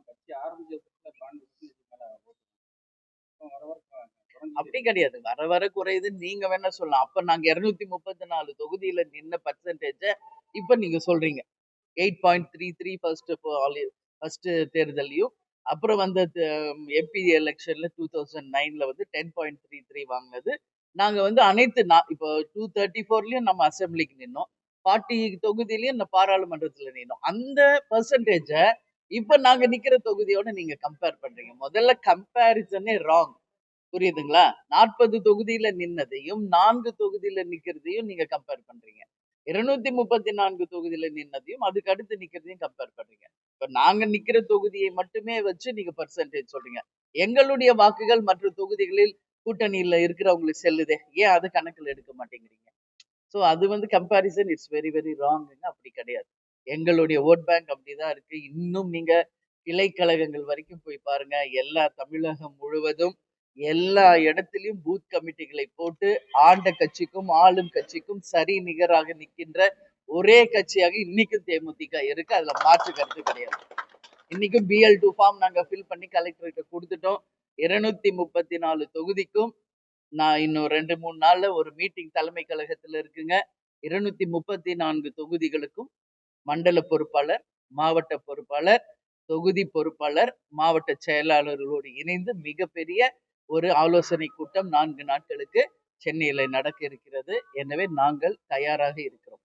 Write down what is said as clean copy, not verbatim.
கட்சி ஆரம்பிச்ச புதுசுல 12% மேல வர வர குறைஞ்சிட்டே அப்படி கிடையாது. வர வர குறையுதுன்னு நீங்க வேணா சொல்லலாம். அப்ப நாங்க 234 தொகுதியில நின்ன பர்சன்டேஜ இப்ப நீங்க சொல்றீங்க. 8.33 ஃபர்ஸ்ட் தேர்தலையும், அப்புறம் வந்த எம்பி எலெக்ஷன்ல 2009ல வந்து 10.33 வாங்கினது. நாங்க வந்து அனைத்து இப்போ 234லயும் நம்ம அசெம்பிளிக்கு நின்னோம். 40 தொகுதியிலயும் இந்த பாராளுமன்றத்துல நின்னோம். அந்த பெர்சன்டேஜ இப்ப நாங்க நிக்கிற தொகுதியோட நீங்க கம்பேர் பண்றீங்க. முதல்ல கம்பேரிசனே ராங். புரியுதுங்களா? 40 தொகுதியில நின்னதையும் 4 தொகுதியில நிக்கிறதையும் நீங்க கம்பேர் பண்றீங்க. 234 தொகுதியில நின்னதையும் அதுக்கு அடுத்து நிக்கிறதையும் கம்பேர் பண்றீங்க. இப்ப நாங்க நிக்கிற தொகுதியை மட்டுமே வச்சு நீங்க பர்சன்டேஜ் சொல்றீங்க. எங்களுடைய வாக்குகள் மற்ற தொகுதிகளில் கூட்டணியில இருக்கிறவங்களுக்கு செல்லுதே, ஏன் அது கணக்குல எடுக்க மாட்டேங்கிறீங்க? சோ அது வந்து கம்பாரிசன் இட்ஸ் வெரி வெரி ராங்ங்க. அப்படி கிடையாது. எங்களுடைய ஓட் பேங்க் அப்படிதான் இருக்கு. இன்னும் நீங்க கிளைக்கழகங்கள் வரைக்கும் போய் பாருங்க. எல்லா தமிழகம் முழுவதும் எல்லா இடத்திலும் பூத் கமிட்டிகளை போட்டு ஆண்ட கட்சிக்கும் ஆளும் கட்சிக்கும் சரி நிகராக நிற்கின்ற ஒரே கட்சியாக இன்னைக்கும் தேமுதிக இருக்கு. அதுல மாற்று கருத்து கிடையாது. இன்னைக்கும் BL2 ஃபார்ம் நாங்க ஃபில் பண்ணி கலெக்டர்கிட்ட கொடுத்துட்டோம். 234 தொகுதிக்கும் நான் இன்னும் 2-3 நாள்ல ஒரு மீட்டிங் தலைமை கழகத்துல இருக்குங்க. 234 தொகுதிகளுக்கும் மண்டல பொறுப்பாளர், மாவட்ட பொறுப்பாளர், தொகுதி பொறுப்பாளர், மாவட்ட செயலாளர்களோடு இணைந்து மிகப்பெரிய ஒரு ஆலோசனை கூட்டம் 4 நாட்களுக்கு சென்னையில நடக்க இருக்கிறது. எனவே நாங்கள் தயாராக இருக்கிறோம்.